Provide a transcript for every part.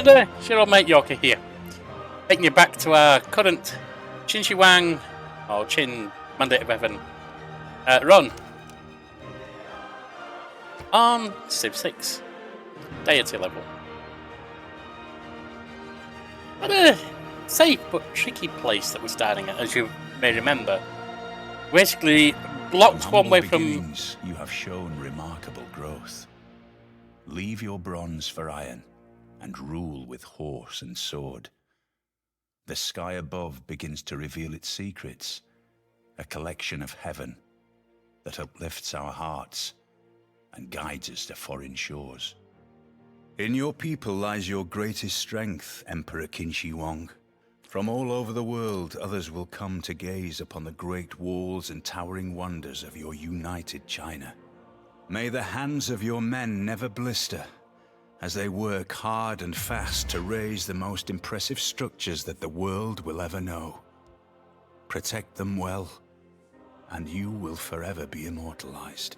there, Shiro mate Yorker here. Taking you back to our current Qin Shi Huang, or Qin Mandate of Heaven run. On Civ 6. Deity level. What a safe but tricky place that we're starting at, as you may remember. Basically, blocked one way from... You have shown remarkable growth. Leave your bronze for iron, and rule with horse and sword. The sky above begins to reveal its secrets, a collection of heaven that uplifts our hearts and guides us to foreign shores. In your people lies your greatest strength, Emperor Qin Shi Huang. From all over the world, others will come to gaze upon the great walls and towering wonders of your united China. May the hands of your men never blister, as they work hard and fast to raise the most impressive structures that the world will ever know. Protect them well, and you will forever be immortalized.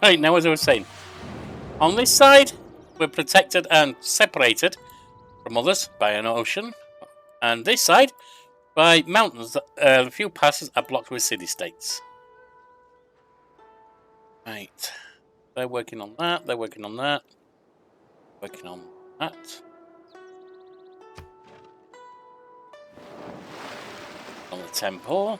Right, now as I was saying, on this side, we're protected and separated from others by an ocean, and this side by mountains. A few passes are blocked with city-states. Right, they're working on that, they're working on that, working on that. On the temple.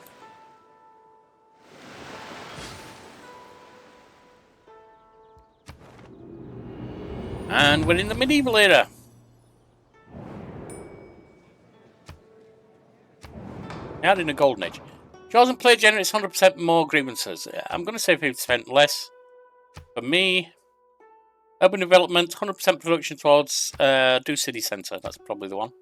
And we're in the medieval era. Out in the golden age. Chosen player generates 100% more grievances. I'm going to say 50% less. For me, urban development, 100% production towards do city centre. That's probably the one.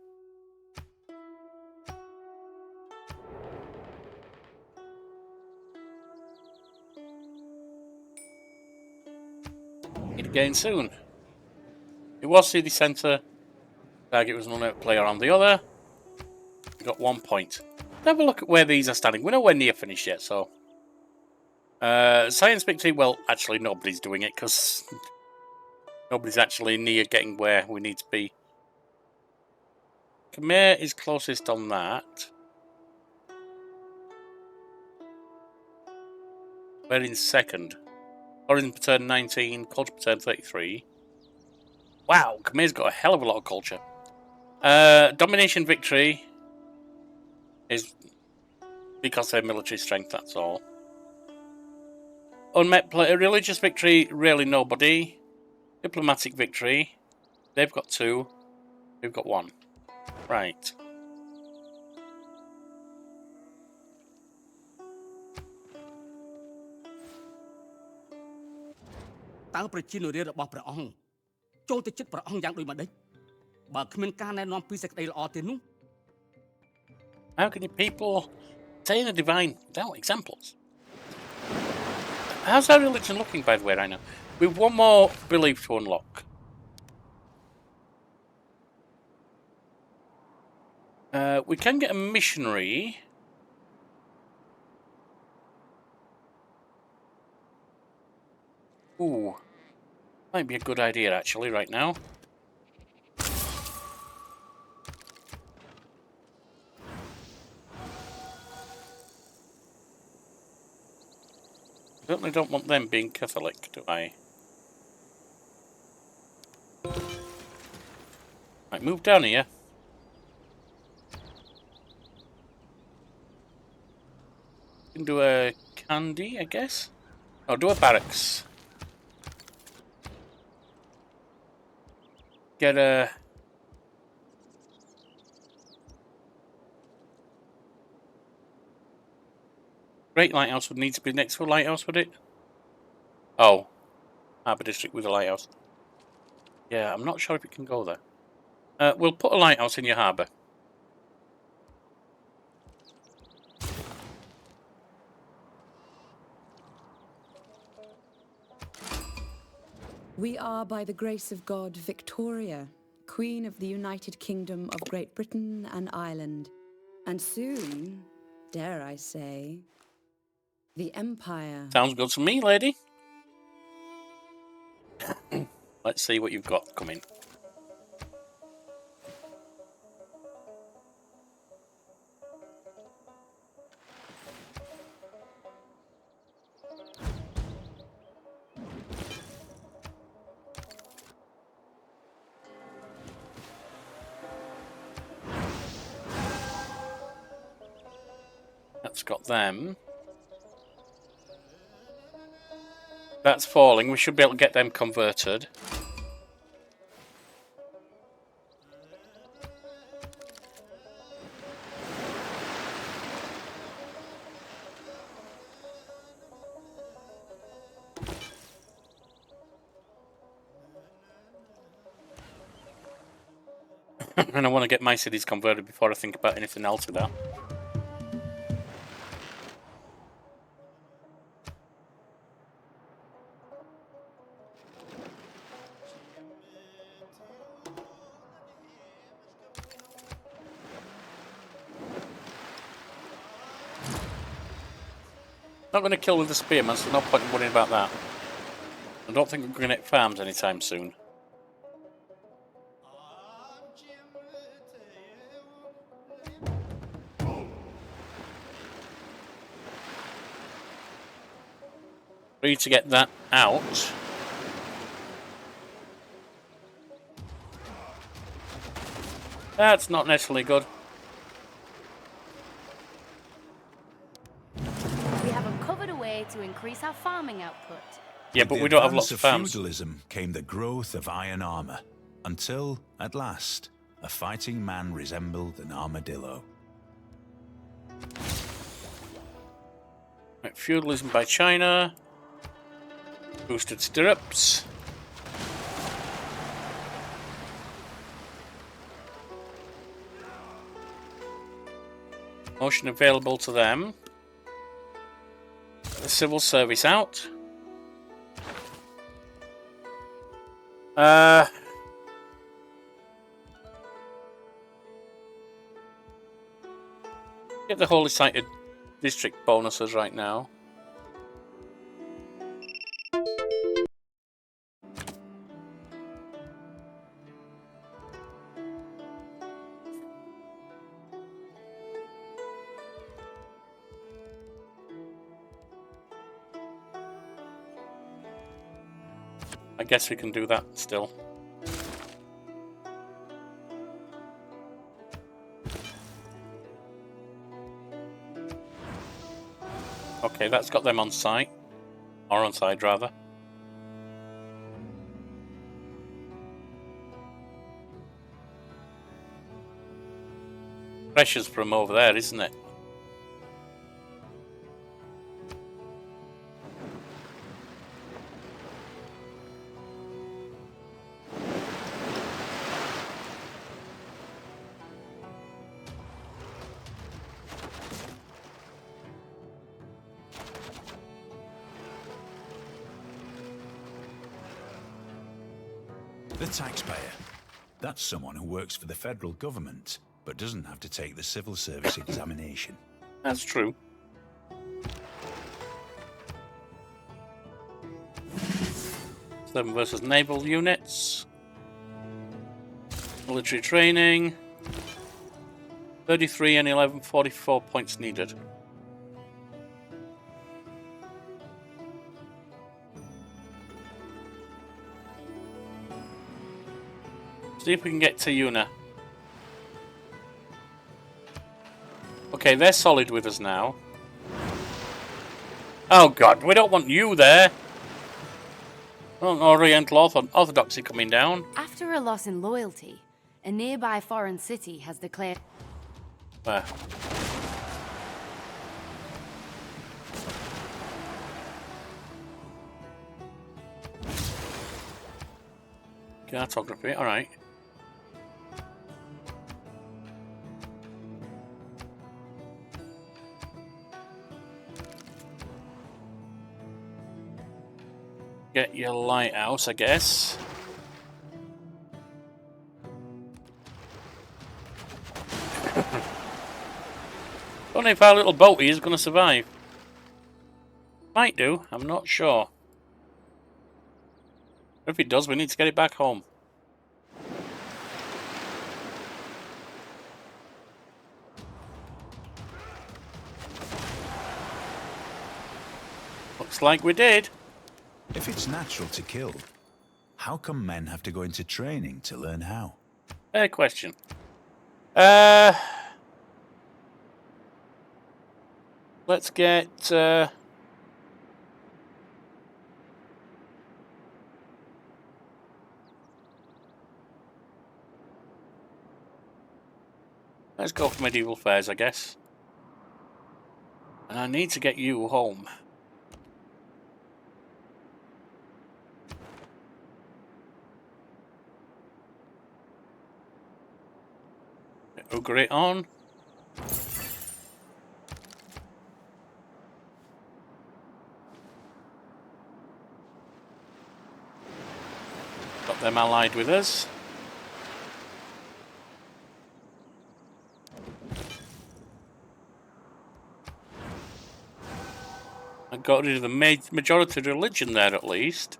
Meet again soon. It was city centre. Target was one player on the other. We got 1 point. Let's have a look at where these are standing. We're nowhere near finished yet, so. Science victory, well, actually nobody's doing it because nobody's actually near getting where we need to be. Khmer is closest on that. We're in second. Tourism per turn 19, culture per turn 33. Wow, Khmer's got a hell of a lot of culture. Domination victory is because of their military strength, that's all. Unmet play, religious victory, really nobody. Diplomatic victory, they've got 2, we've got 1. Right. How can people say the divine without examples? How's our religion looking, by the way, right now? We've 1 more belief to unlock. We can get a missionary. Ooh. Might be a good idea, actually, right now. Certainly don't want them being Catholic, do I? Right, move down here. Can do a candy, I guess. Oh, do a barracks. Get a... Great lighthouse would need to be next to a lighthouse, would it? Oh. Harbour district with a lighthouse. Yeah, I'm not sure if it can go there. We'll put a lighthouse in your harbour. We are, by the grace of God, Victoria, Queen of the United Kingdom of Great Britain and Ireland. And soon, dare I say, the Empire. Sounds good to me, lady. Let's see what you've got coming. got them. That's falling. We should be able to get them converted. And I want to get my cities converted before I think about anything else with that. Not going to kill with the spearmen, so no point in worrying about that. I don't think we're going to get farms anytime soon. For you to get that out. That's not necessarily good. We have uncovered a way to increase our farming output. Yeah, but we don't have lots of With farms. feudalism came the growth of iron armor, until, at last, a fighting man resembled an armadillo. Right, feudalism by China. Boosted stirrups. Motion available to them. The civil service out. Get the Holy Sighted district bonuses right now. I guess we can do that still. Okay, that's got them on site. Or on side, rather. Pressure's from over there, isn't it? The taxpayer. That's someone who works for the federal government, but doesn't have to take the civil service examination. That's true. Seven versus naval units. Military training. 33 and 11, 44 points needed. See if we can get to Yuna. Okay, they're solid with us now. Oh god, we don't want you there. Oriental Orthodoxy coming down. After a loss in loyalty, a nearby foreign city has declared... Where? Cartography, alright. Get your lighthouse, I guess. Don't know if our little boatie is going to survive. Might do, I'm not sure. If it does, we need to get it back home. Looks like we did. If it's natural to kill, how come men have to go into training to learn how? Fair question. Let's get... let's go for medieval fairs, I guess. And I need to get you home. Ogre it on. Got them allied with us. I got rid of the majority religion there at least.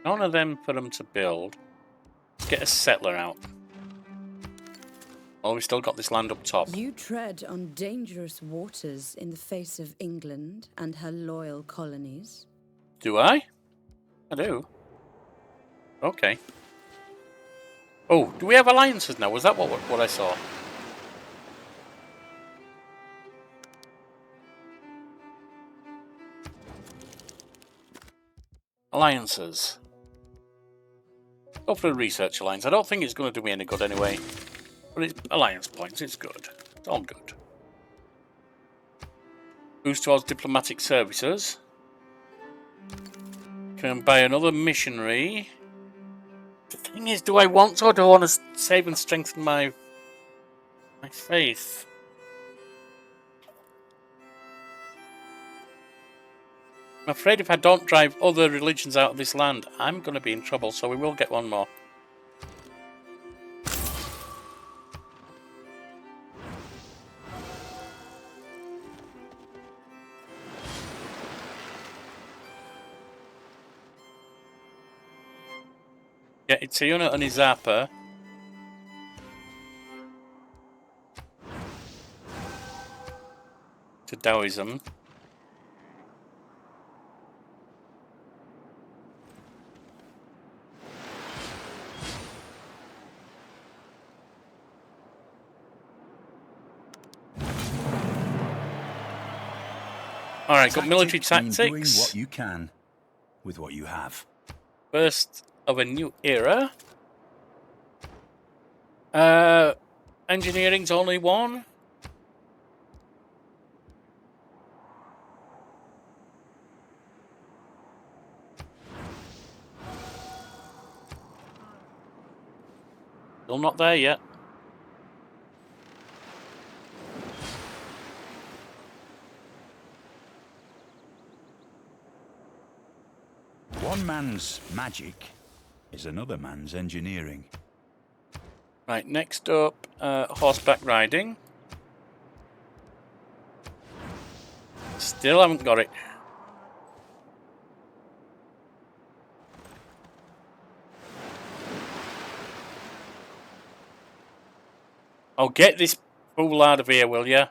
None of them for them to build. Let's get a settler out. Oh, we still got this land up top. You tread on dangerous waters in the face of England and her loyal colonies. Do I? I do. Okay. Oh, do we have alliances now? Was that what I saw? Alliances. Go for a research alliance. I don't think it's going to do me any good anyway. But it's alliance points. It's good. It's all good. Boost towards diplomatic services. Can buy another missionary. The thing is, do I want to, or do I want to save and strengthen my faith? I'm afraid if I don't drive other religions out of this land, I'm going to be in trouble, so we will get one more. Yeah, it's Iona and Izapa. To Taoism. Alright, got military tactics. Doing what you can with what you have. First of a new era. Engineering's only one. Still not there yet. One man's magic is another man's engineering. Right, next up, horseback riding. Still haven't got it. Oh, get this fool out of here, will ya?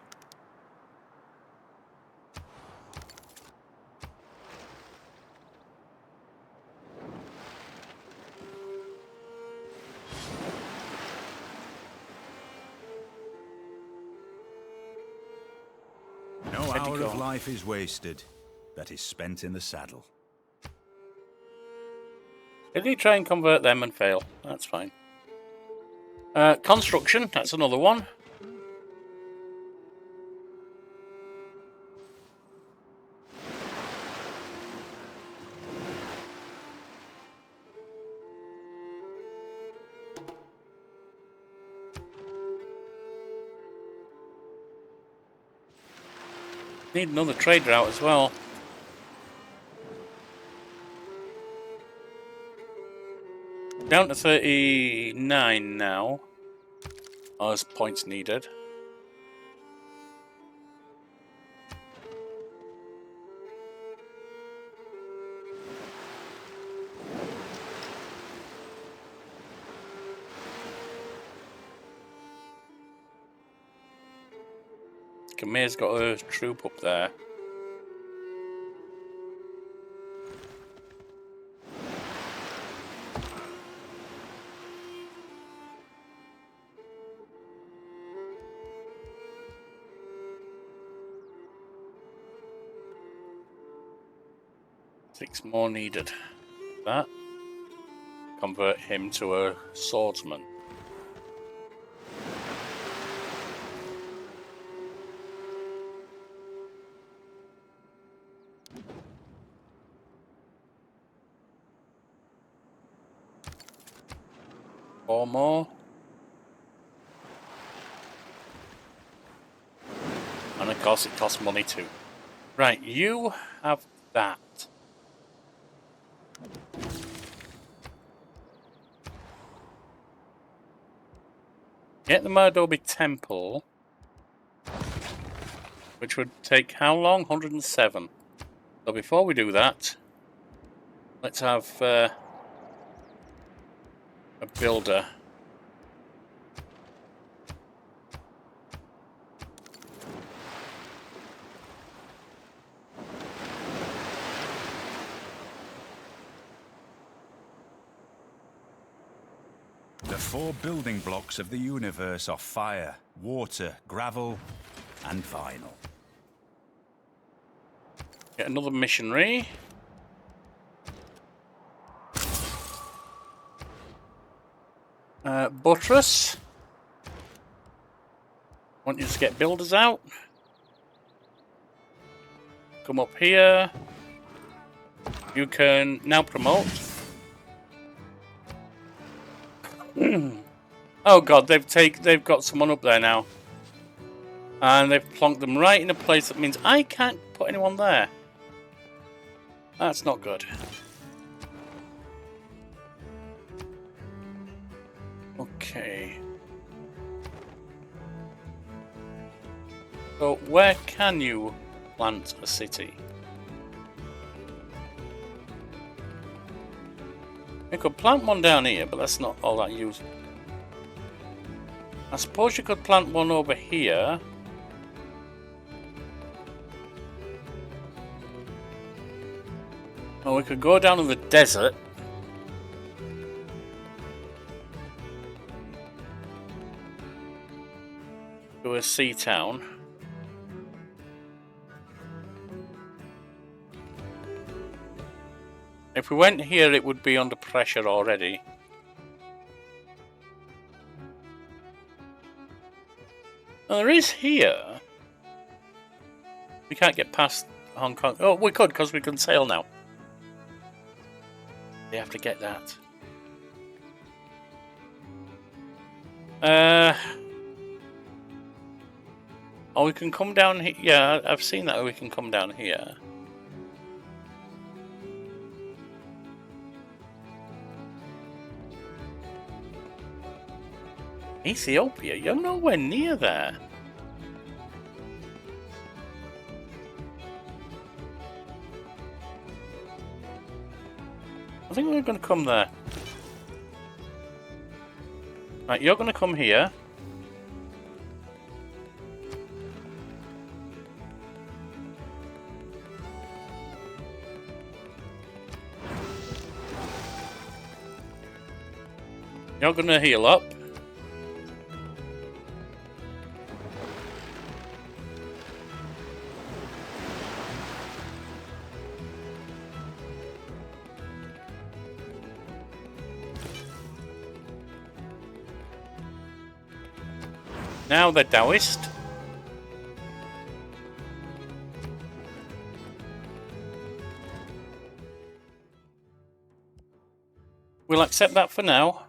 No hour of life is wasted that is spent in the saddle. Did he try and convert them and fail? That's fine. Construction, that's another one. Need another trader out as well. Down to 39 now. Oh, there's points needed. Khmer's got a troop up there. Six more needed. That. Convert him to a swordsman. Four more. And of course it costs money too. Right, you have that. Get the Mardobi Temple, which would take how long? 107. So before we do that, let's have a builder. The four building blocks of the universe are fire, water, gravel, and vinyl. Get another missionary. Buttress. Want you to get builders out. Come up here. You can now promote. Oh god, they've got someone up there now. And they've plonked them right in a place that means I can't put anyone there. That's not good. Okay. So where can you plant a city? You could plant one down here, but that's not all that useful. I suppose you could plant one over here. Or we could go down to the desert. To a sea town. If we went here, it would be under pressure already. Oh, there is here. We can't get past Hong Kong. Oh, we could, because we can sail now. They have to get that. Oh, we can come down here. Yeah, I've seen that we can come down here. Ethiopia? You're nowhere near there. I think we're going to come there. Right, you're going to come here. You're going to heal up. Now they're Taoist. We'll accept that for now.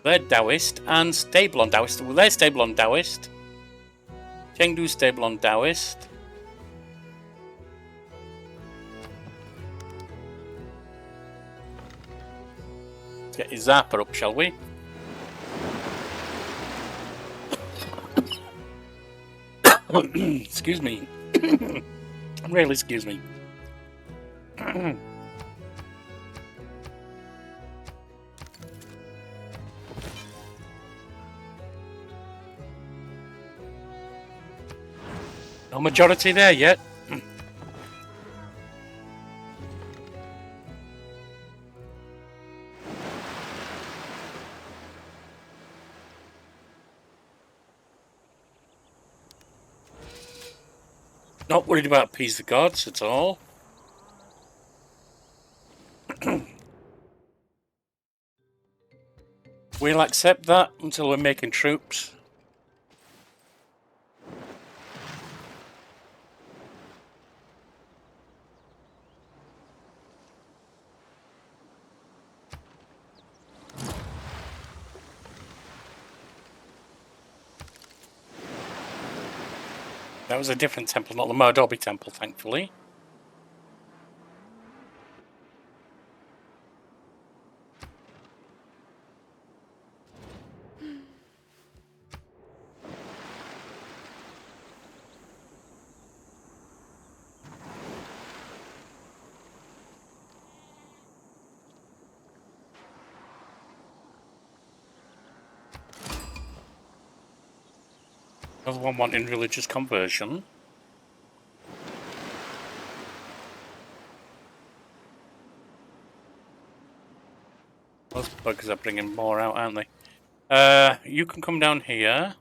They're Taoist and stable on Taoist. Well, they're stable on Taoist. Chengdu stable on Taoist. Let's get his Zappa up, shall we? Excuse me. Really, excuse me. No majority there yet. Not worried about appease the gods at all. We'll accept that until we're making troops. That was a different temple, not the Murdoby temple, thankfully. Another one wanting religious conversion. Those buggers are bringing more out, aren't they? You can come down here.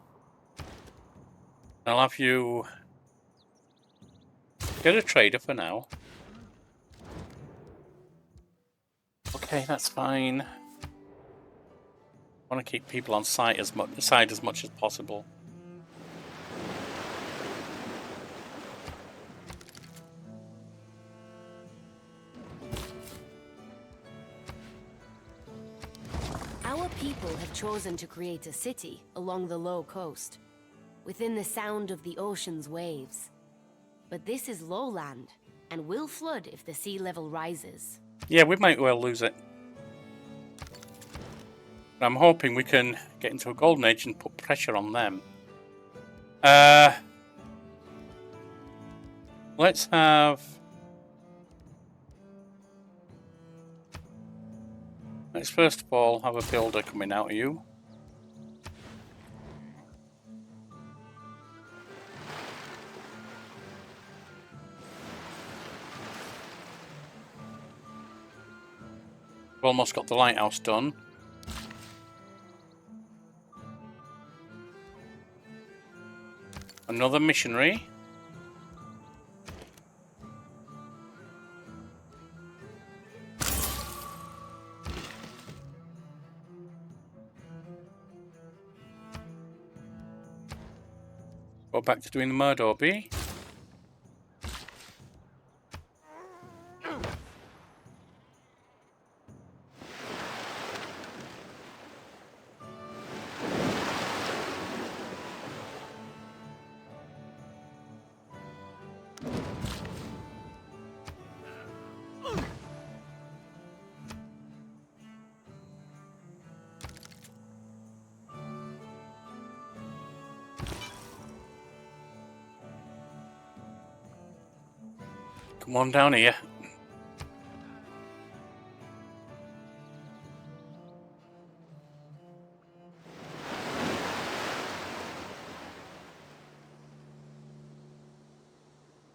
I'll have you get a trader for now. Okay, that's fine. I want to keep people on side as much as possible. Our people have chosen to create a city along the low coast, within the sound of the ocean's waves. But this is lowland, and will flood if the sea level rises. Yeah, we might well lose it. I'm hoping we can get into a golden age and put pressure on them. Let's have... Let's first of all have a builder coming out of you. We've almost got the lighthouse done. Another missionary. Go back to doing the Murdoby. Come on down here.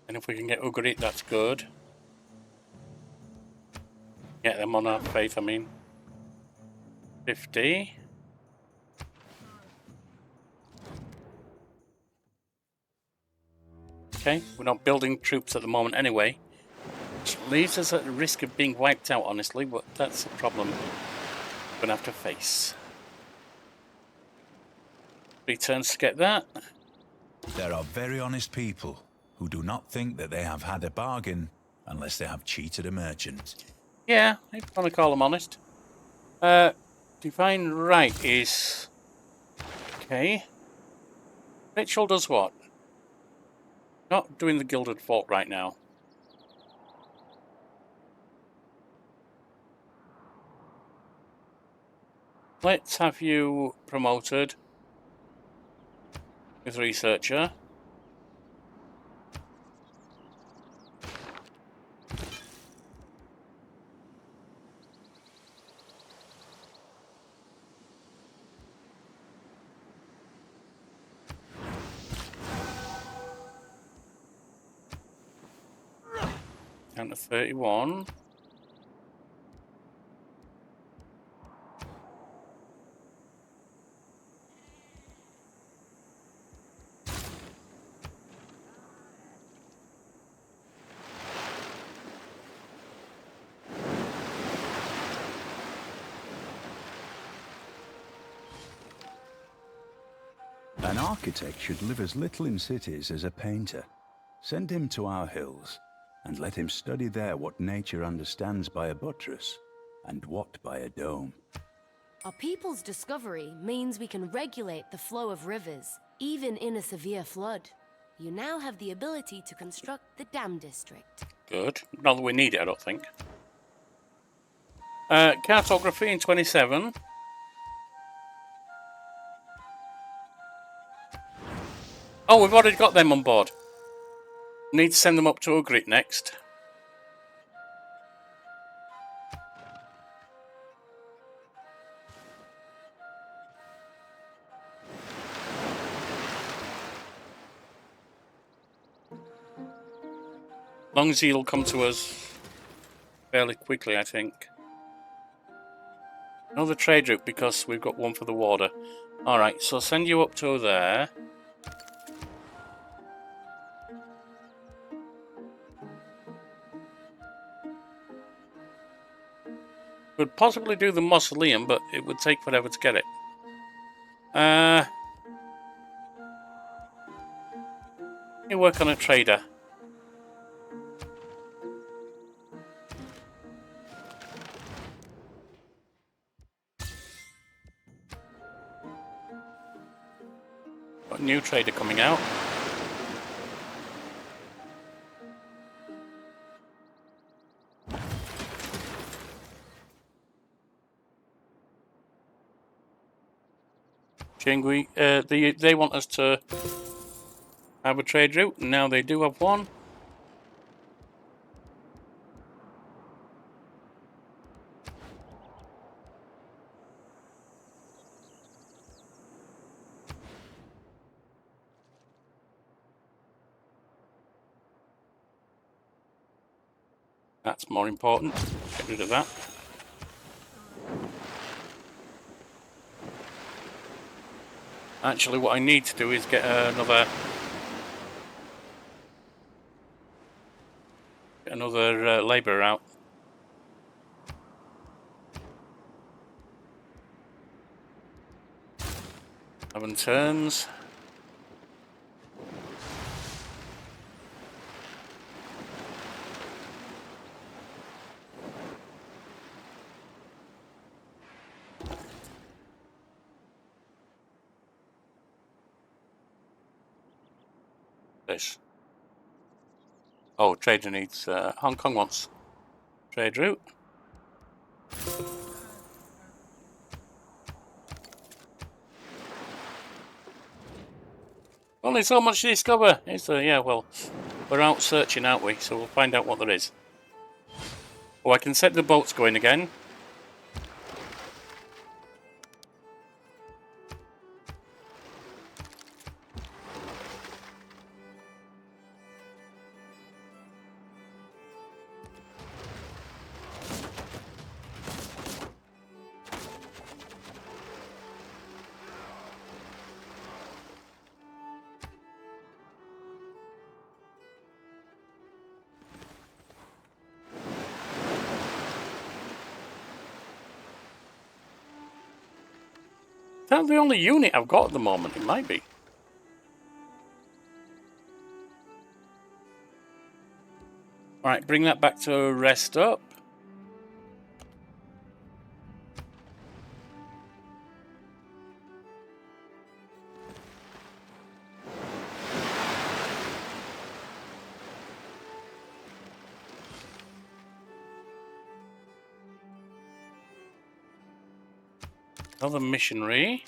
And if we can get Ugarit, that's good. Get them on our faith, I mean. 50. Okay, we're not building troops at the moment anyway. Which leaves us at the risk of being wiped out, honestly, but that's a problem we're going to have to face. 3 turns to get that. There are very honest people who do not think that they have had a bargain unless they have cheated a merchant. Yeah, if you want to call them honest. Divine Right is... Okay. Ritual does what? Not doing the Gilded Vault right now. Let's have you promoted with Researcher. Down to 31. An architect should live as little in cities as a painter. Send him to our hills, and let him study there what nature understands by a buttress, and what by a dome. Our people's discovery means we can regulate the flow of rivers, even in a severe flood. You now have the ability to construct the dam district. Good. Not that we need it, I don't think. Cartography in 27. Oh, we've already got them on board. Need to send them up to Ugrit next. Long as he'll come to us fairly quickly, I think. Another trade route because we've got one for the water. Alright, so send you up to there. Could possibly do the mausoleum, but it would take forever to get it. You work on a trader. Got a new trader coming out. Chingui, they want us to have a trade route, and now they do have one. That's more important. Get rid of that. Actually, what I need to do is get another labourer out. Seven turns. This. Oh, trader needs. Hong Kong wants trade route. Only so much to discover. Yeah, well, we're out searching, aren't we? So we'll find out what there is. Oh, I can set the boats going again. That's the only unit I've got at the moment. It might be. Alright, bring that back to rest up. Another missionary.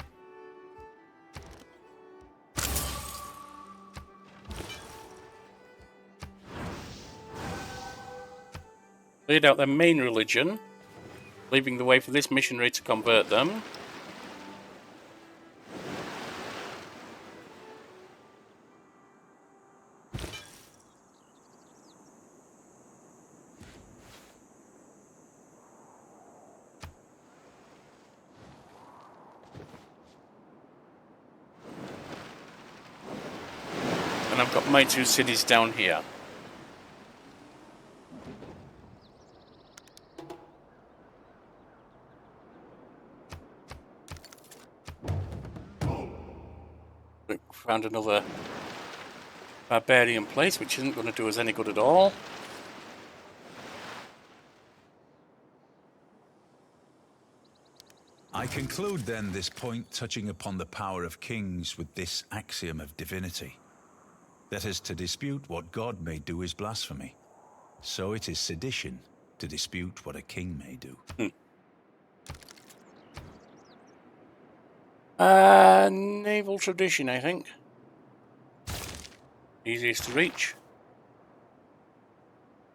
Cleared out their main religion, leaving the way for this missionary to convert them. And I've got my 2 cities down here. We found another barbarian place, which isn't going to do us any good at all. I conclude then this point touching upon the power of kings with this axiom of divinity. That is, to dispute what God may do is blasphemy. So it is sedition to dispute what a king may do. Naval tradition, I think. Easiest to reach.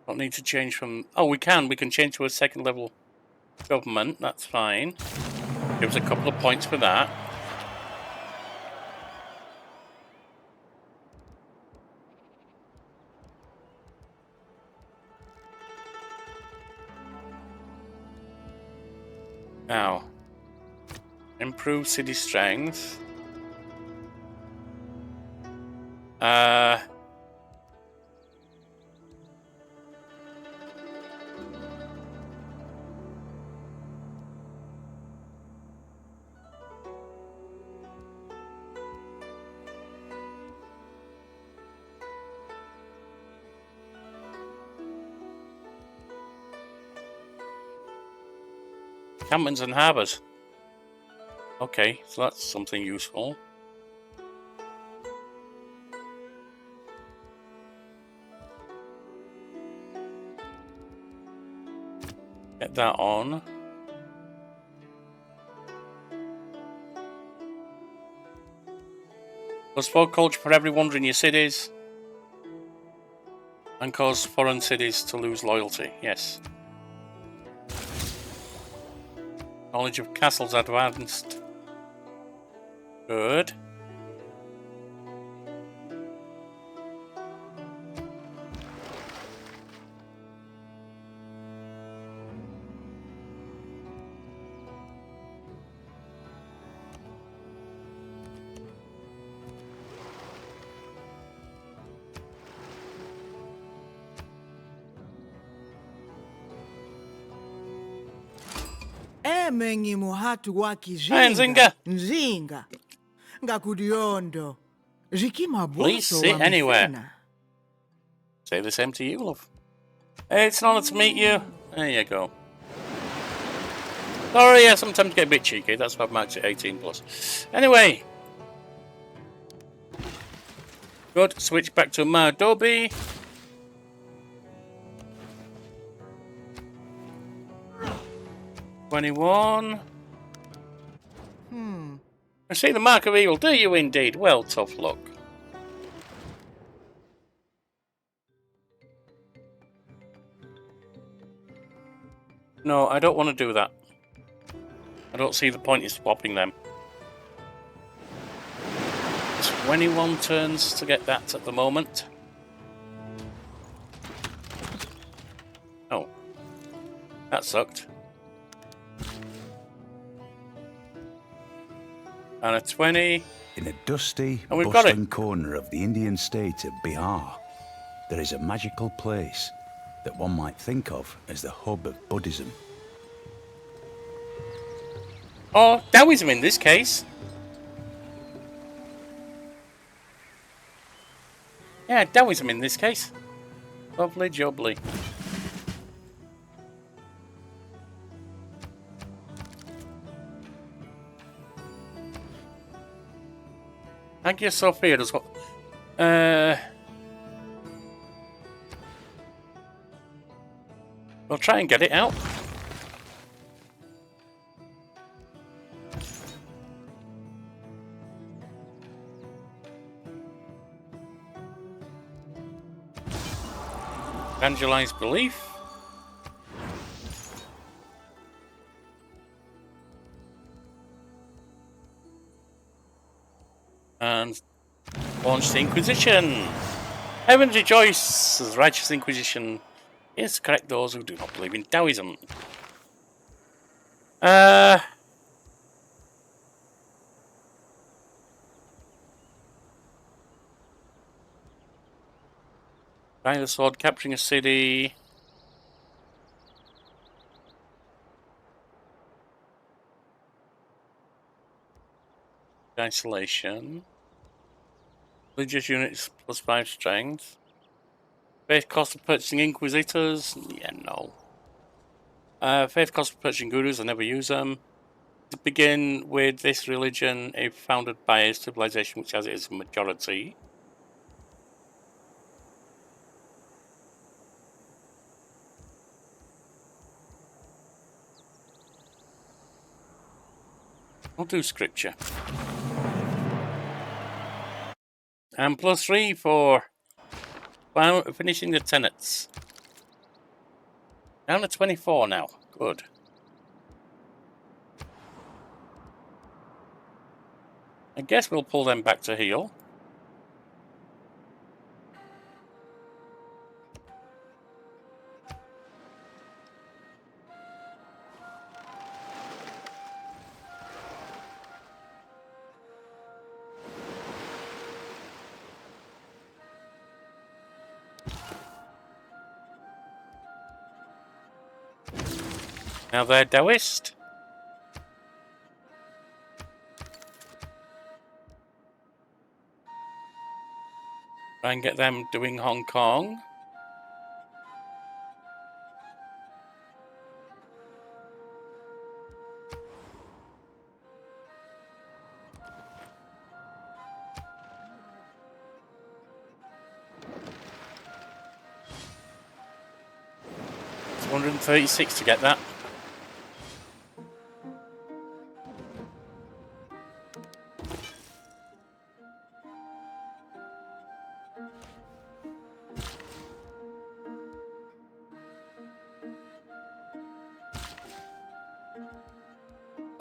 Don't need to change from... Oh, we can. We can change to a 2nd level government. That's fine. Give us a couple of points for that. Now, improve city strength. Encampments and harbours. Okay, so that's something useful. Get that on. Cause 4 culture for every wonder in your cities. And cause foreign cities to lose loyalty. Yes. Knowledge of castles advanced. Good. Mengi muhatu wa Nzinga. kijinga nzinga ngakudiondo zikima Please boso sit wa anywhere. mifina. Say the same to you, love. Hey, it's an honour to meet you. There you go. Sorry, I sometimes get a bit cheeky. That's why I've marked it 18+. Anyway. Good. Switch back to Mardobi. $21. I see the mark of evil. Do you indeed? Well, tough luck. No, I don't want to do that. I don't see the point in swapping them. 21 turns to get that at the moment. Oh. That sucked. And a 20. In a dusty, And we've got bustling it. corner of the Indian state of Bihar, there is a magical place that one might think of as the hub of Buddhism. Or Taoism in this case. Yeah, Taoism in this case. Lovely jubbly. Hagia Sophia does what? We'll try and get it out. Evangelize belief. And launch the Inquisition. Heaven rejoices, righteous Inquisition is to correct those who do not believe in Taoism. Buying the sword, capturing a city. Isolation. Religious units plus 5 strength. Faith cost of purchasing Inquisitors. Yeah, no. Faith cost of purchasing Gurus. I never use them. To begin with, this religion is founded by a civilization which has its majority. I'll do scripture. And +3 for finishing the tenets. Down to 24 now. Good. I guess we'll pull them back to heal. Now they're Taoist. Try and get them doing Hong Kong. It's 136 to get that.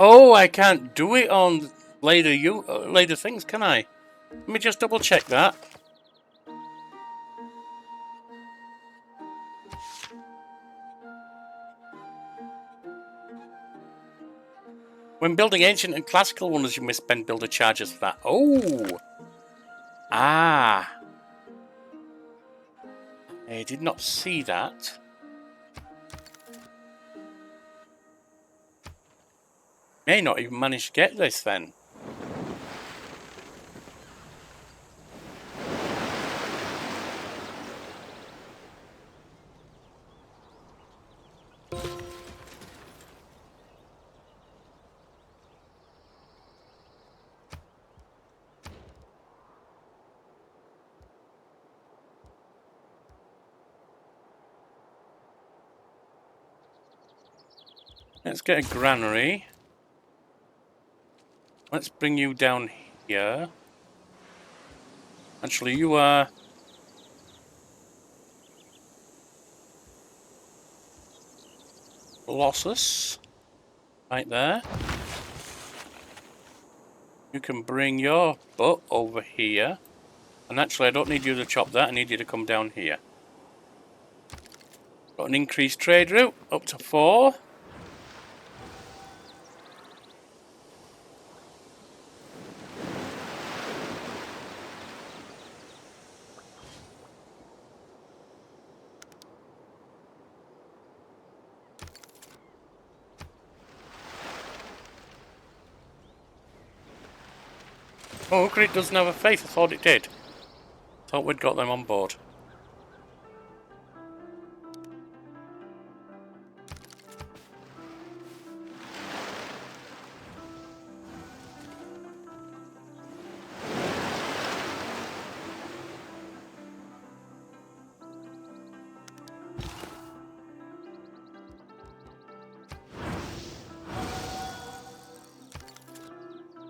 Oh, I can't do it on later things, can I? Let me just double check that. When building ancient and classical wonders, you may spend builder charges for that. Oh! Ah! I did not see that. May not even manage to get this then. Let's get a granary. Let's bring you down here. Actually, you are... Colossus. Right there. You can bring your butt over here. And actually, I don't need you to chop that. I need you to come down here. Got an increased trade route up to 4. Oh, Grid doesn't have a faith. I thought it did. Thought we'd got them on board.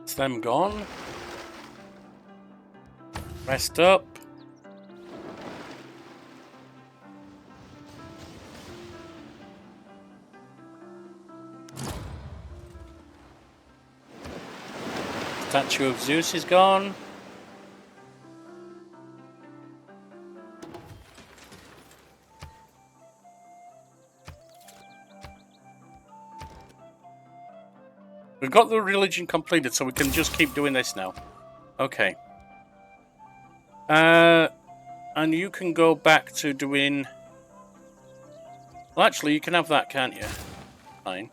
It's them gone. Rest up. Statue of Zeus is gone. We've got the religion completed, so we can just keep doing this now. Okay. And you can go back to doing... Well, actually, you can have that, can't you? Fine.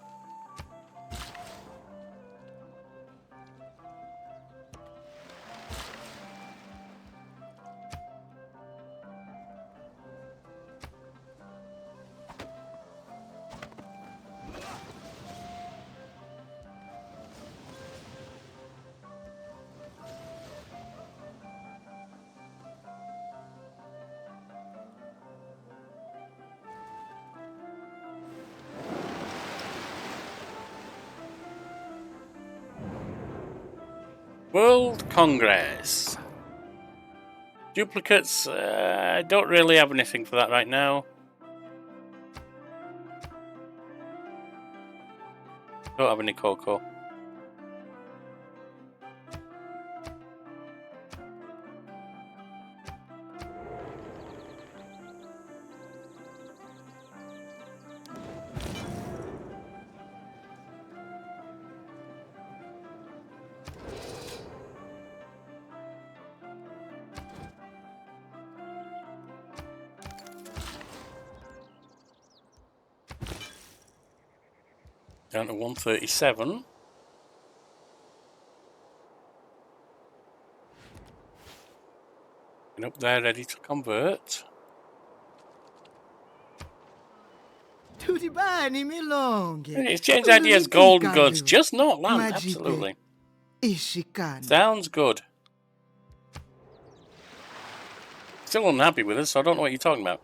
World Congress. Duplicates, I don't really have anything for that right now. Don't have any cocoa. Down to 137. And up there, ready to convert. Tutti bani, milonga. Exchange ideas, gold and goods, just not land. Magipe. Absolutely. Ishikana. Sounds good. Still unhappy with us, so I don't know what you're talking about.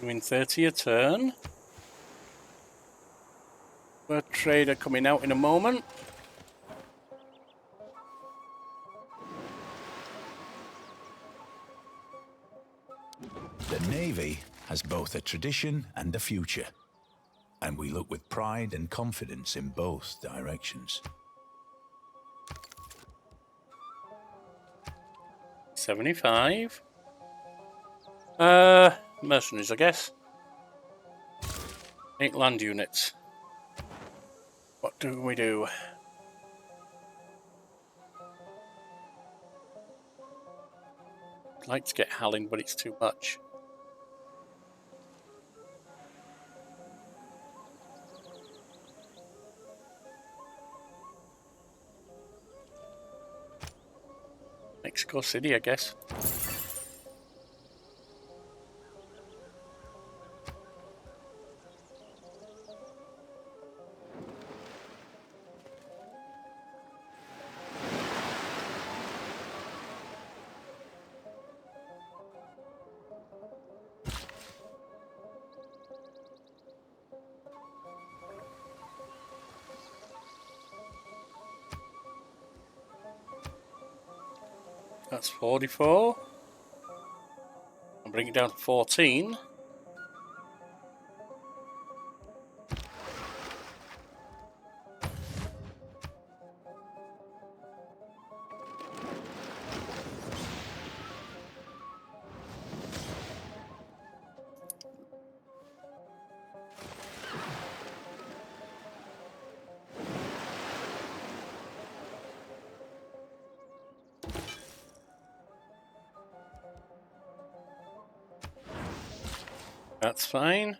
Doing 30 a turn. A trader coming out in a moment. The Navy has both a tradition and a future, and we look with pride and confidence in both directions. 75. Mercenaries, I guess. 8 land units. What do we do? I'd like to get Halling, but it's too much. Mexico City, I guess. That's 44. I'll bring it down to 14. That's fine.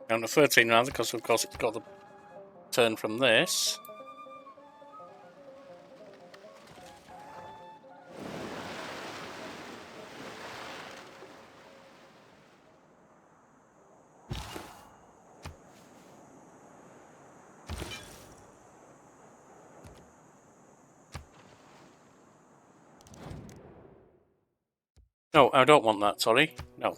Down to 13 rather, because of course it's got the turn from this. No, I don't want that, sorry. No.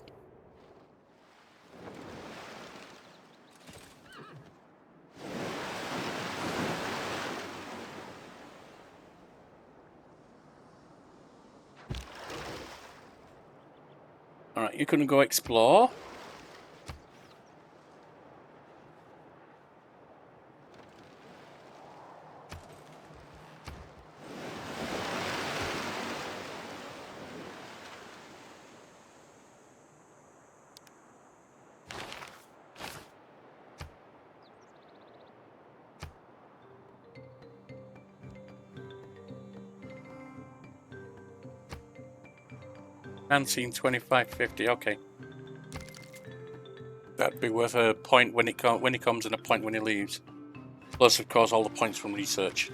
Alright, you can go explore. Unseen 2550. Okay. That'd be worth a point when he comes and a point when he leaves. Plus, of course, all the points from research.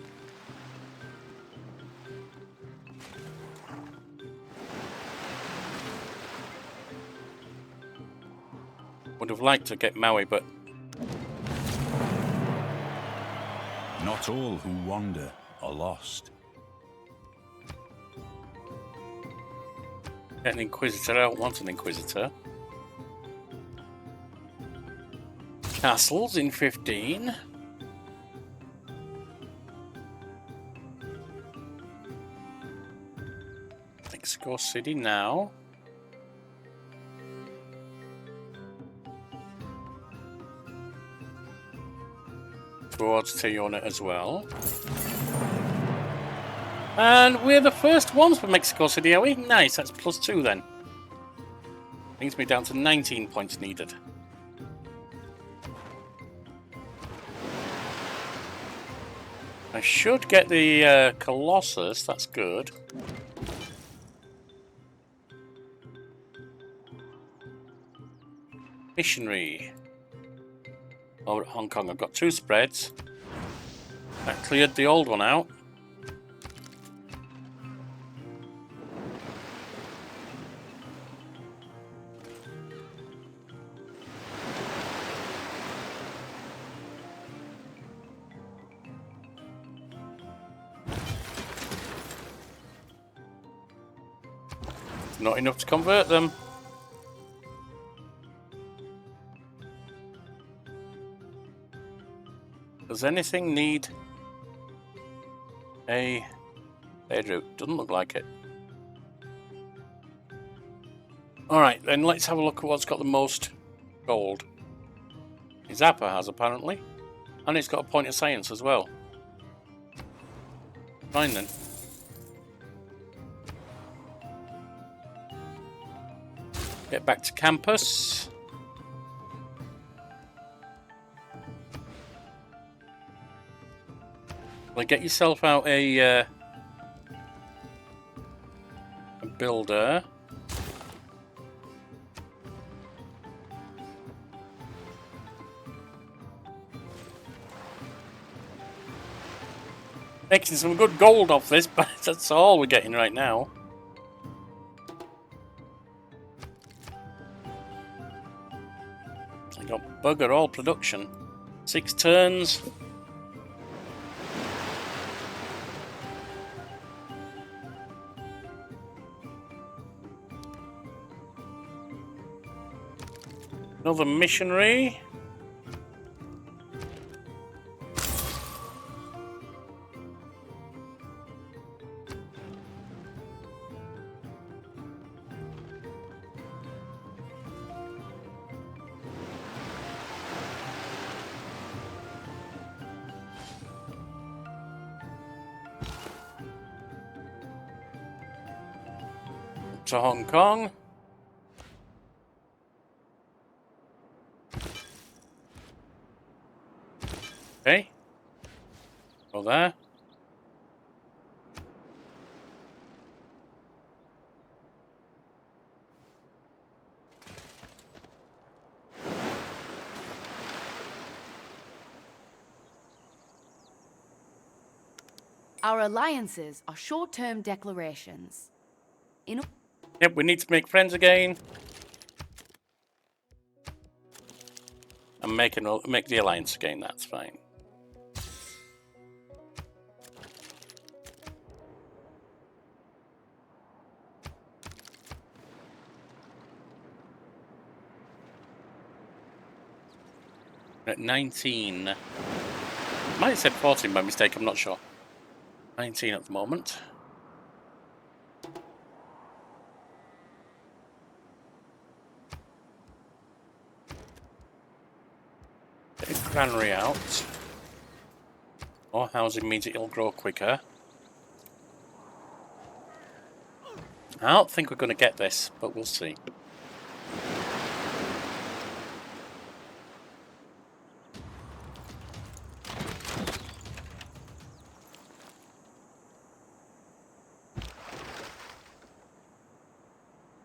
Would have liked to get Maui, but Not all who wander are lost. get an Inquisitor. I don't want an Inquisitor. Castles in 15. Mexico City now. Towards Tijuana as well. And we're the first ones for Mexico City, are we? Nice, that's +2 then. Brings me down to 19 points needed. I should get the Colossus, that's good. Missionary. Over at Hong Kong, I've got 2 spreads. That cleared the old one out. Not enough to convert them. Does anything need a trade route? Doesn't look like it. Alright, then let's have a look at what's got the most gold. Zappa has, apparently. And it's got a point of science as well. Fine then. Get back to campus. Well, get yourself out a builder. Making some good gold off this, but that's all we're getting right now. I got bugger all production. 6 turns. Another missionary. To Hong Kong. Okay. Go there. Our alliances are short-term declarations. Yep, we need to make friends again. And make the alliance again, that's fine. At 19. Might have said 14 by mistake, I'm not sure. 19 at the moment. Get a granary out. More housing means it'll grow quicker. I don't think we're going to get this, but we'll see.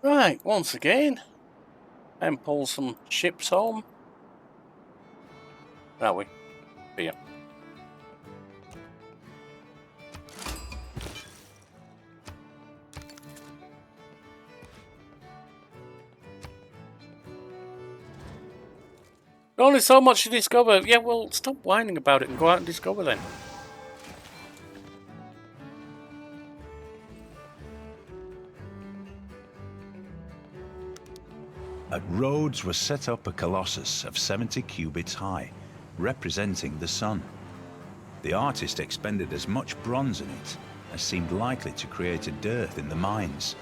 Right, once again, and pull some ships home. Are we? Here. Only so much to discover. Yeah, well, stop whining about it and go out and discover then. At Rhodes was set up a colossus of 70 cubits high, representing the sun. The artist expended as much bronze in it as seemed likely to create a dearth in the mines.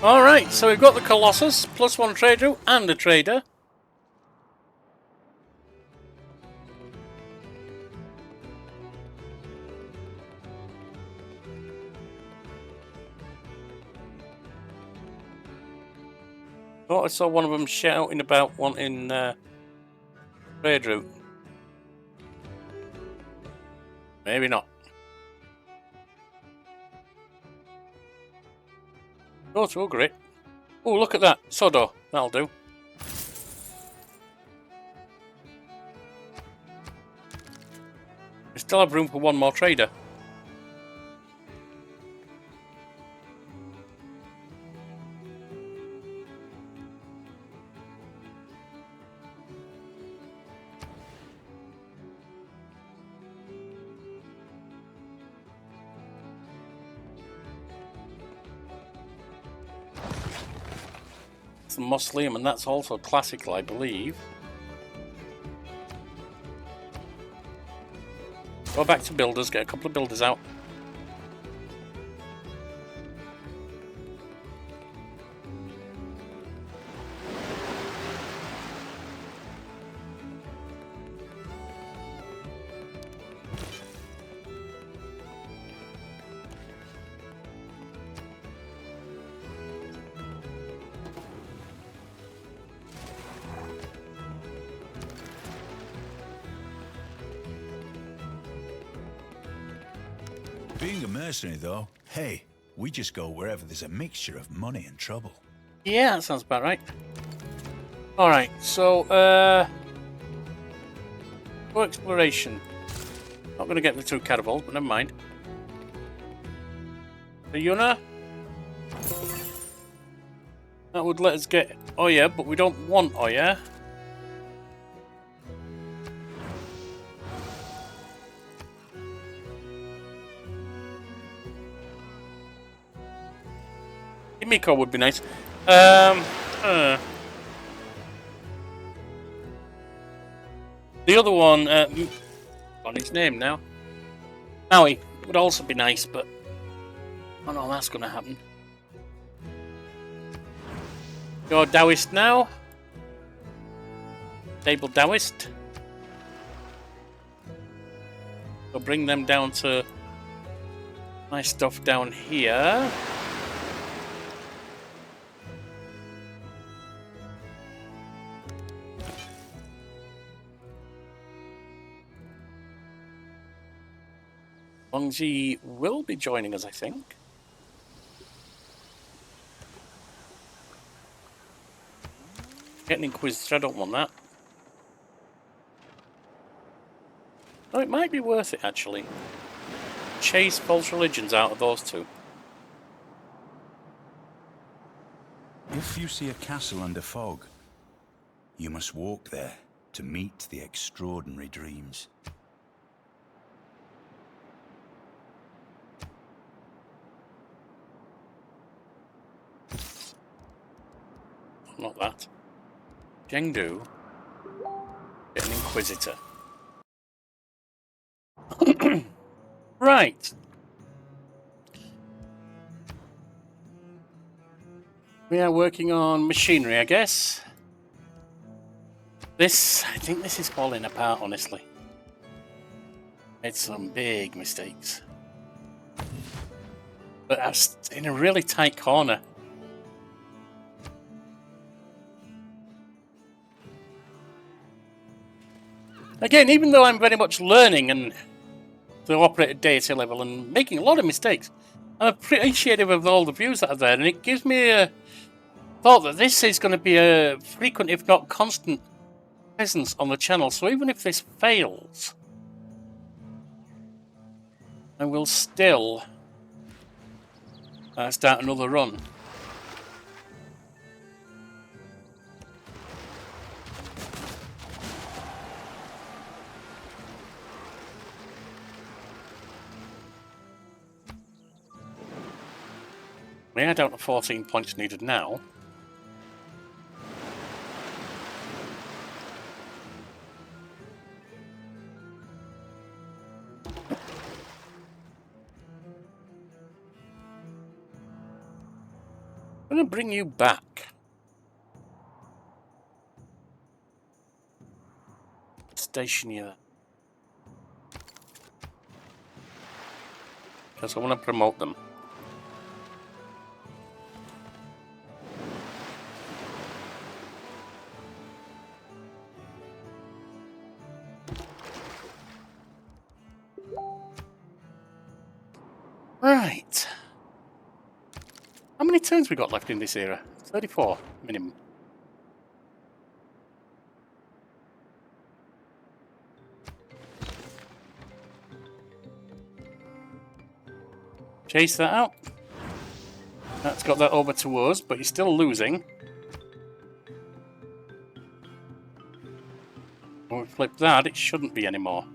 Alright, so we've got the Colossus, +1 trade route, and a trader. Thought I saw one of them shouting about wanting trade route. Maybe not. Go to Ugrit. Oh, look at that. Sodor. That'll do. We still have room for one more trader. The mausoleum, and that's also classical, I believe. Go back to builders, get a couple of builders out. Being a mercenary, though, hey, we just go wherever there's a mixture of money and trouble. Yeah, that sounds about right. Alright, so, for exploration. Not going to get the 2 catapults, but never mind. The Yuna. That would let us get Oya, but we don't want Oya. Miko would be nice. The other one, on his name now. Maui would also be nice, but I don't know that's going to happen. You're Taoist now. Stable Taoist. So bring them down to my stuff down here. Bungji will be joining us, I think. Getting Inquisitor, I don't want that. Oh, it might be worth it, actually. Chase false religions out of those 2. If you see a castle under fog, you must walk there to meet the extraordinary dreams. Not that. Chengdu. Get an Inquisitor. Right. We are working on machinery, I guess. I think this is falling apart, honestly. Made some big mistakes. But I was in a really tight corner. Again, even though I'm very much learning and to operate at deity level and making a lot of mistakes, I'm appreciative of all the views that are there, and it gives me a thought that this is going to be a frequent, if not constant, presence on the channel. So even if this fails, I will still start another run. We are down to 14 points needed now. I'm going to bring you back. Station you there. Because I want to promote them. Right. How many turns we got left in this era? 34 minimum. Chase that out. That's got that over to us, but he's still losing. When we flip that, it shouldn't be anymore.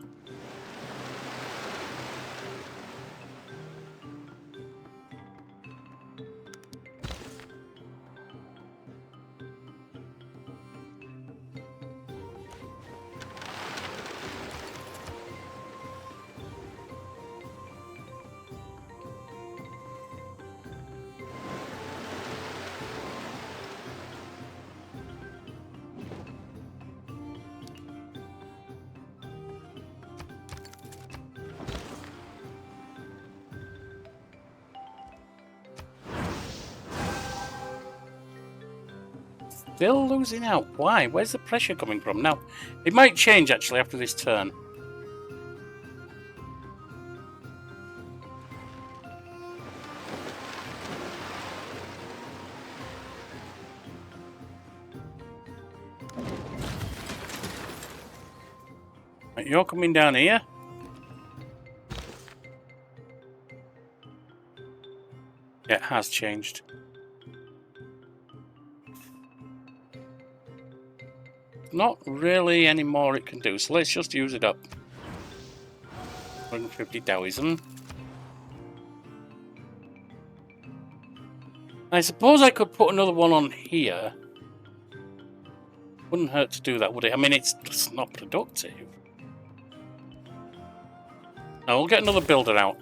Still losing out. Why? Where's the pressure coming from? Now, it might change actually after this turn. Right, you're coming down here. Yeah, it has changed. Not really any more it can do, so let's just use it up. 150,000. I suppose I could put another one on here. Wouldn't hurt to do that, would it? I mean, it's just not productive. No, we'll get another builder out.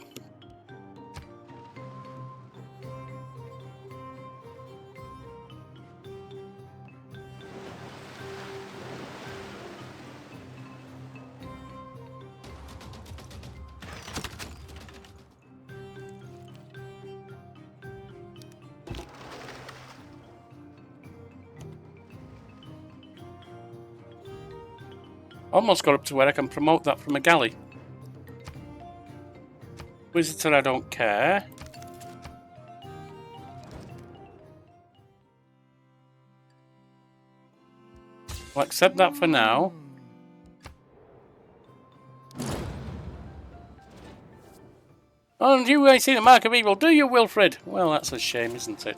Almost got up to where I can promote that from a galley. Visitor, I don't care. I'll accept that for now. Oh, and you ain't seen the mark of evil, do you, Wilfred? Well, that's a shame, isn't it?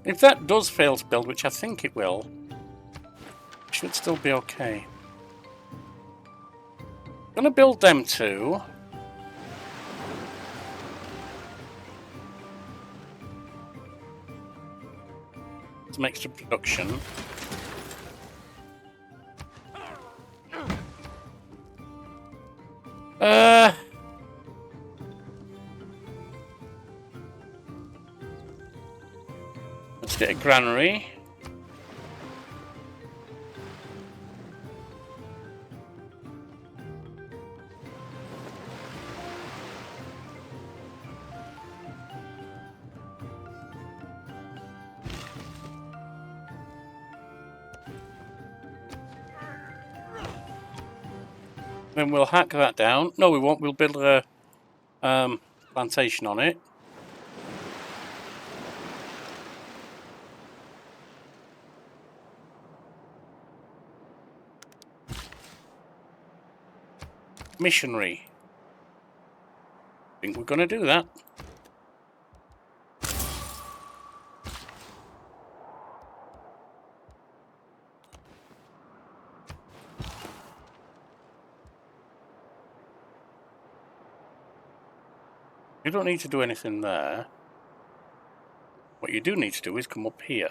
If that does fail to build, which I think it will, it should still be okay. I'm gonna build them too. Some extra production. Let's get a granary. Then we'll hack that down. No, we won't. We'll build a plantation on it. Missionary. I think we're going to do that. You don't need to do anything there. What you do need to do is come up here.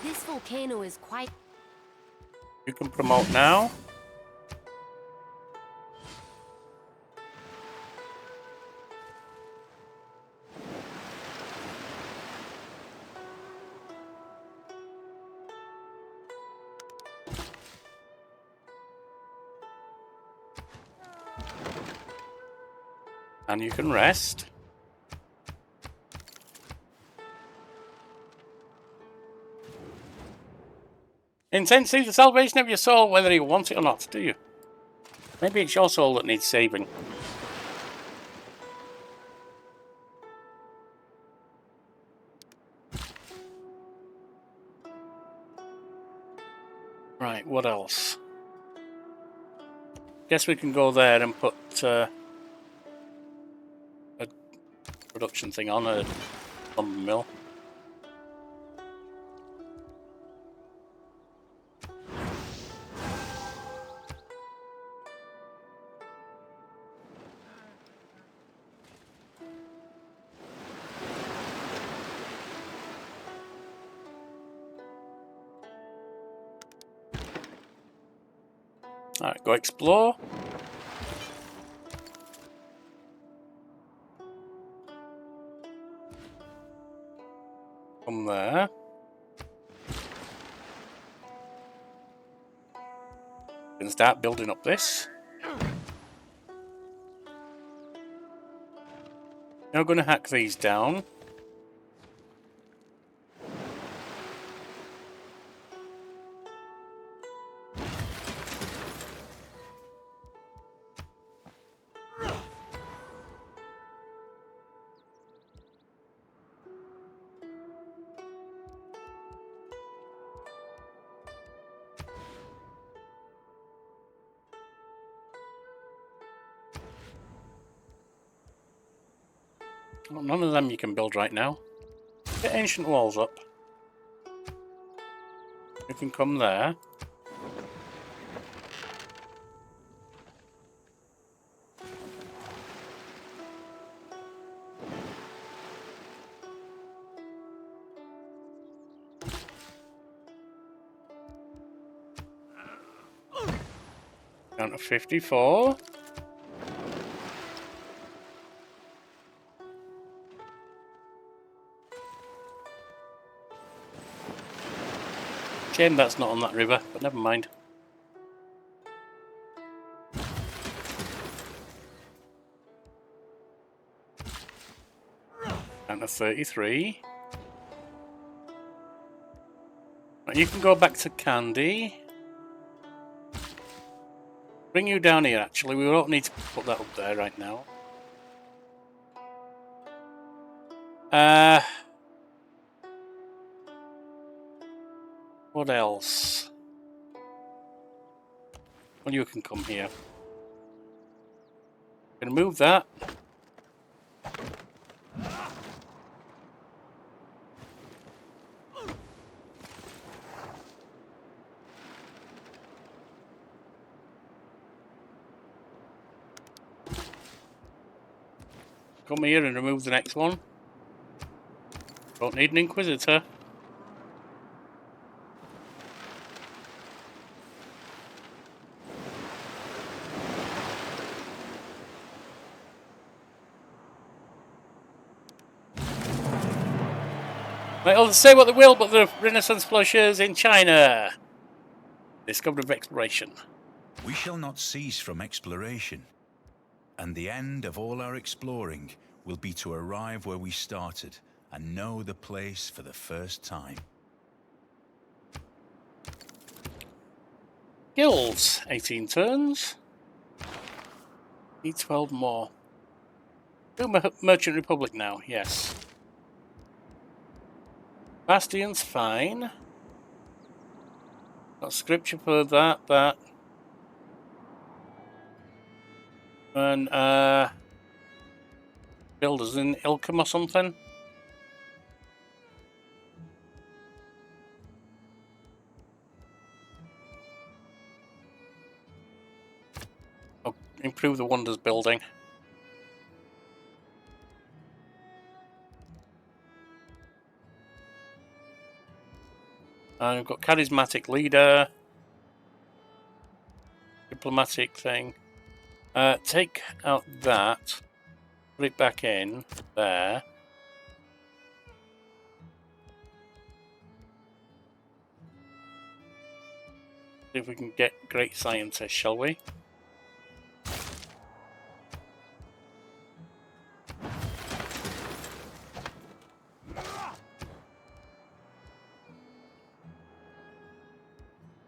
This volcano is quite... You can promote now. And you can rest. Intensely, the salvation of your soul, whether you want it or not, do you? Maybe it's your soul that needs saving. Right, what else? Guess we can go there and put a production thing on, a lumber mill. Alright, go explore. Come there. And start building up this. Now we're going to hack these down. Well, none of them you can build right now. Get ancient walls up. You can come there. Down to 54. Shame that's not on that river, but never mind. Down to 33. Right, you can go back to Candy. Bring you down here, actually. We don't need to put that up there right now. What else? Well, you can come here. Gonna move that. Come here and remove the next one. Don't need an Inquisitor. Right, I'll say what they will, but the Renaissance flourishes in China. Discovery of exploration. We shall not cease from exploration, and the end of all our exploring will be to arrive where we started and know the place for the first time. Guilds, 18 turns. Need 12 more. Do Merchant Republic now, yes. Bastion's fine. Got scripture for that. And, builders in Ilkham or something. Oh, improve the Wonders building. And we've got charismatic leader. Diplomatic thing. Take out that. Put it back in there. See if we can get great scientists, shall we?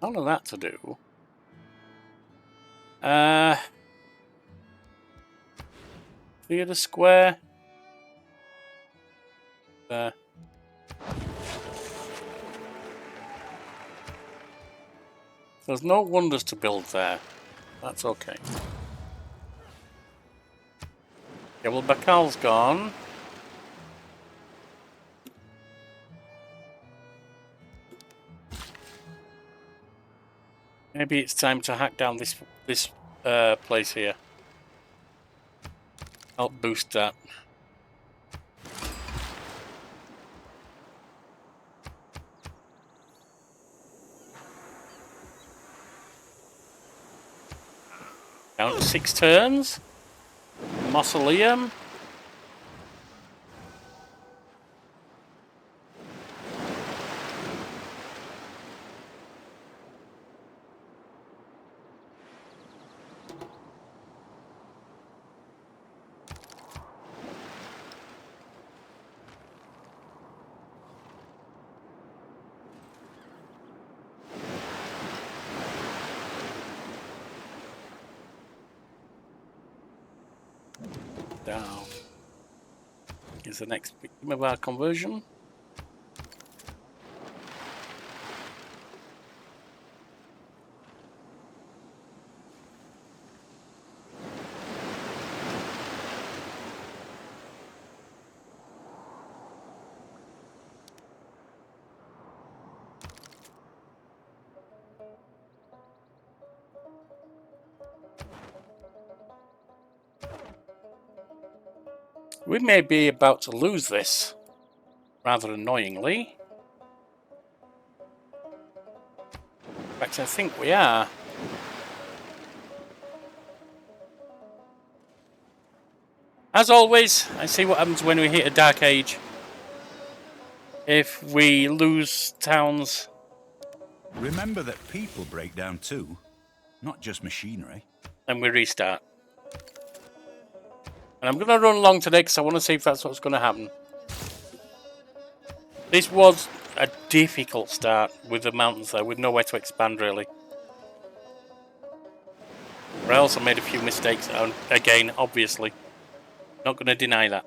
None of that to do. Theatre Square. There. There's no wonders to build there. That's okay. Yeah, well, Bakal's gone. Maybe it's time to hack down this place here. Help boost that. Down to 6 turns. Mausoleum. Down is the next victim of our conversion. We may be about to lose this, rather annoyingly. In fact, I think we are. As always, I see what happens when we hit a dark age. If we lose towns. Remember that people break down too, not just machinery. Then we restart. And I'm going to run along today because I want to see if that's what's going to happen. This was a difficult start with the mountains there, with nowhere to expand really. But I also made a few mistakes, again, obviously. Not going to deny that.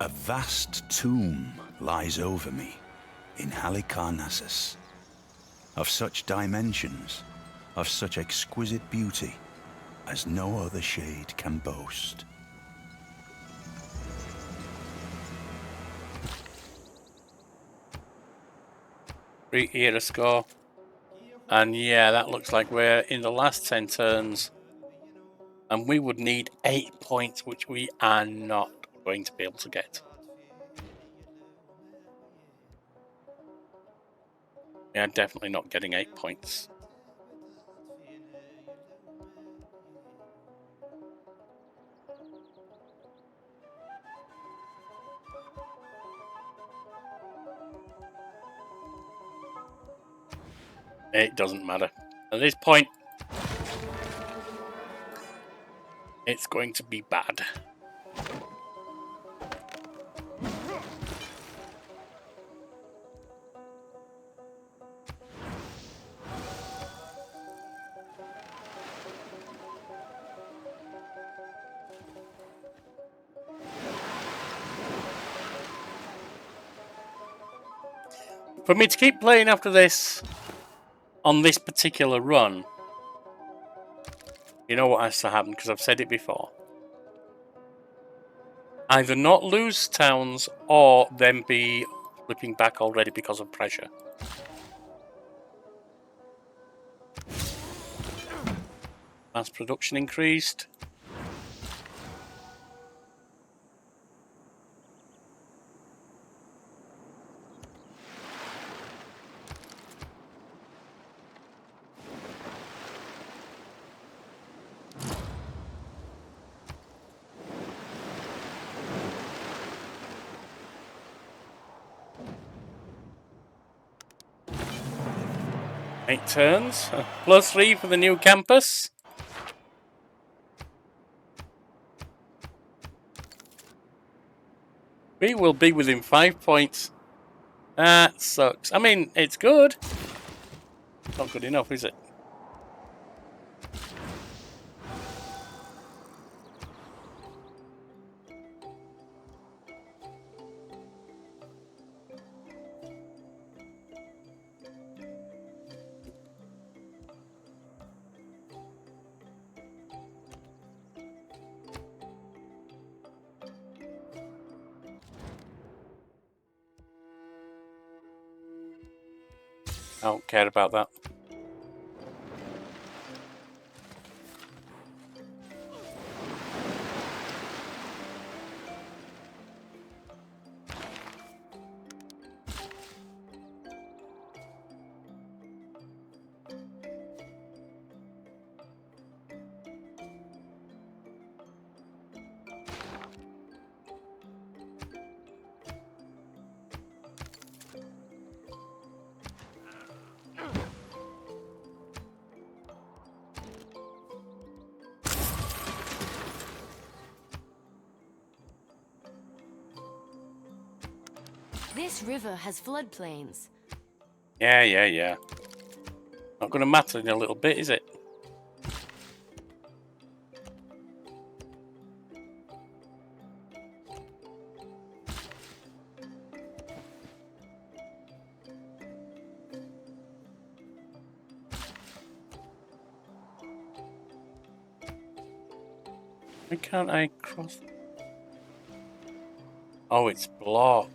A vast tomb lies over me in Halicarnassus, of such dimensions, of such exquisite beauty, as no other shade can boast. Re-era score. And yeah, that looks like we're in the last 10 turns. And we would need 8 points, which we are not going to be able to get. Yeah, definitely not getting 8 points. It doesn't matter. At this point, it's going to be bad. For me to keep playing after this, on this particular run, you know what has to happen, because I've said it before. Either not lose towns, or then be flipping back already because of pressure. Mass production increased. Eight turns. +3 for the new campus. We will be within 5 points. That sucks. I mean, it's good. Not good enough, is it? I don't care about that. This river has floodplains. Yeah. Not going to matter in a little bit, is it? Why can't I cross? Oh, it's blocked.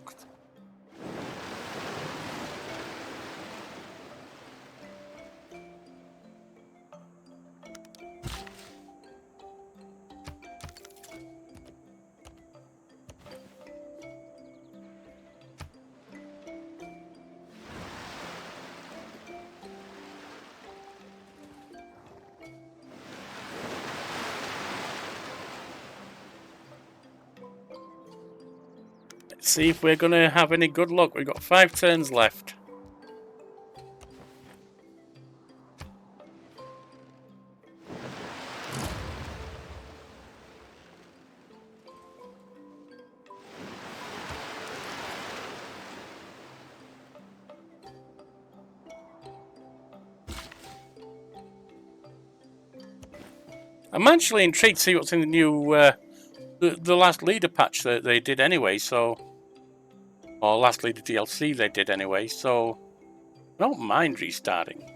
Let's see if we're going to have any good luck. We've got 5 turns left. I'm actually intrigued to see what's in the new, the last leader patch that they did anyway, so... Or last leader DLC they did anyway, so... I don't mind restarting.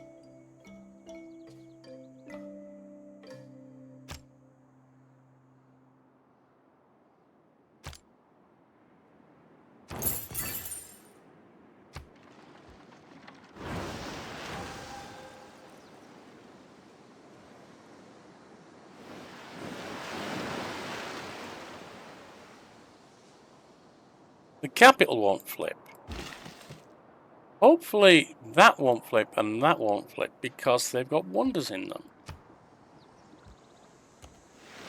The capital won't flip. Hopefully that won't flip and that won't flip because they've got wonders in them.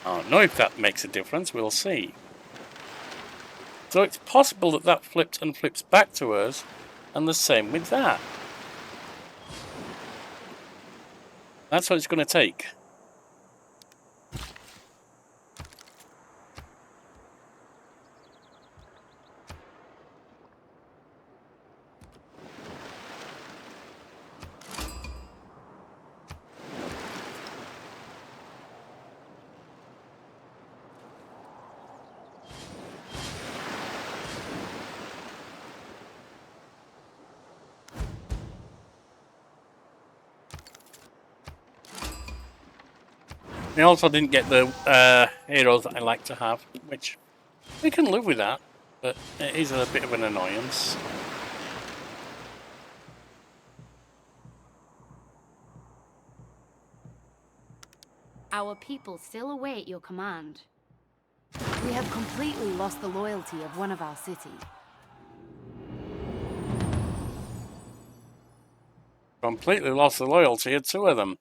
I don't know if that makes a difference, we'll see. So it's possible that that flips and flips back to us, and the same with that. That's what it's going to take. I also didn't get the heroes that I like to have, which we can live with that, but it is a bit of an annoyance. Our people still await your command. We have completely lost the loyalty of one of our city. Completely lost the loyalty of two of them.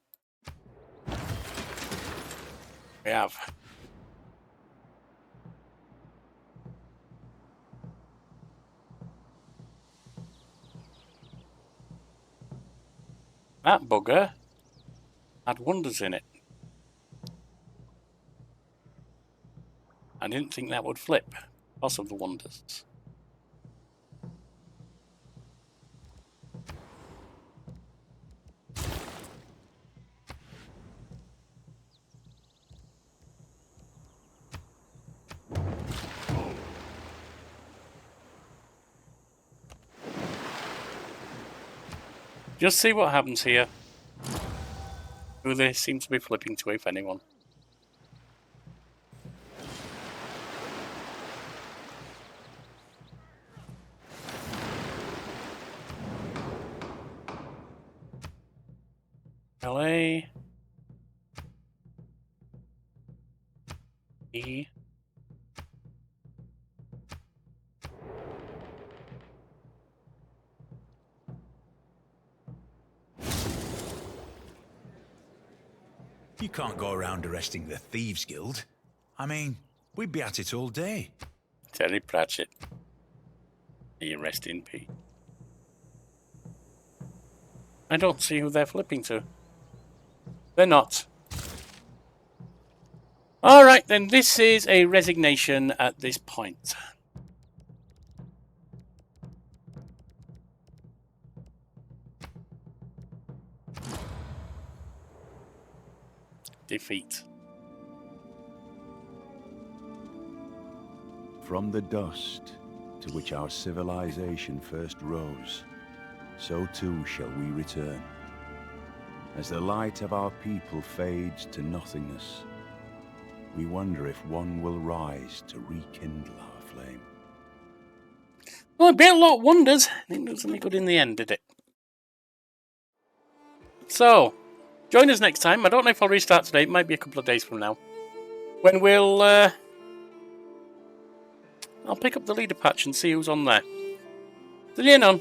We have. That bugger had wonders in it. I didn't think that would flip because of the wonders. Just see what happens here. Who they seem to be flipping to, if anyone. LA. E. You can't go around arresting the Thieves Guild. I mean, we'd be at it all day. Terry Pratchett. May you rest in peace. I don't see who they're flipping to. They're not. Alright then, this is a resignation at this point. Defeat. From the dust to which our civilization first rose, so too shall we return. As the light of our people fades to nothingness, we wonder if one will rise to rekindle our flame. Well, it beat a lot of wonders. Didn't do something good in the end, did it? So, join us next time. I don't know if I'll restart today. It might be a couple of days from now. When we'll... I'll pick up the leader patch and see who's on there. See you on.